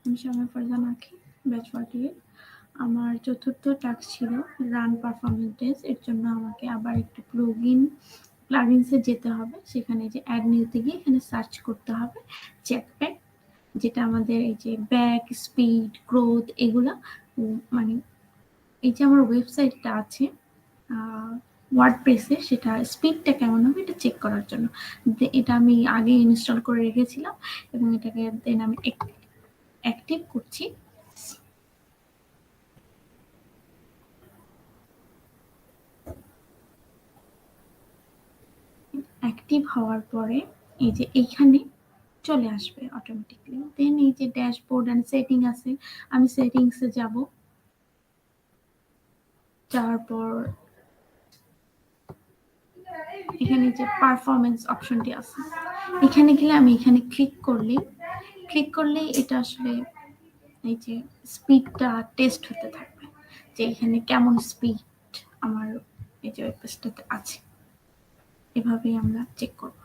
আমি সময় ফরজান আঁকি ব্যাচ 48। আমার চতুর্থ টাস্ক ছিল রান পারফরমেন্স টেস্ট। এর জন্য আমাকে আবার একটু প্লাগইনসে যেতে হবে। সেখানে যে অ্যাড নিউতে গিয়ে এখানে সার্চ করতে হবে চেকপ্যাড, যেটা আমাদের এই যে ব্যাক, স্পিড, গ্রোথ এগুলা মানে এই যে আমার ওয়েবসাইটটা আছে ওয়ার্ডপ্রেসে, সেটা স্পিডটা কেমন হবে এটা চেক করার জন্য। এটা আমি আগে ইনস্টল করে রেখেছিলাম এবং এটাকে দেন আমি অ্যাক্টিভ করছি। অ্যাক্টিভ হওয়ার পরে এই যে এইখানে চলে আসবে অটোমেটিকলি। দেন এই যে ড্যাশবোর্ড এন্ড সেটিং আছে, আমি সেটিংসে যাব। যাওয়ার পর এখানে যে পারফরমেন্স অপশনটি আছে, এখানে গেলে আমি এখানে ক্লিক করলেই এটা আসলে এই যে স্পিডটা টেস্ট হতে থাকবে, যে এখানে কেমন স্পিড আমার এই যে ওয়েবপেজটাতে আছে। এভাবেই আমরা চেক করব।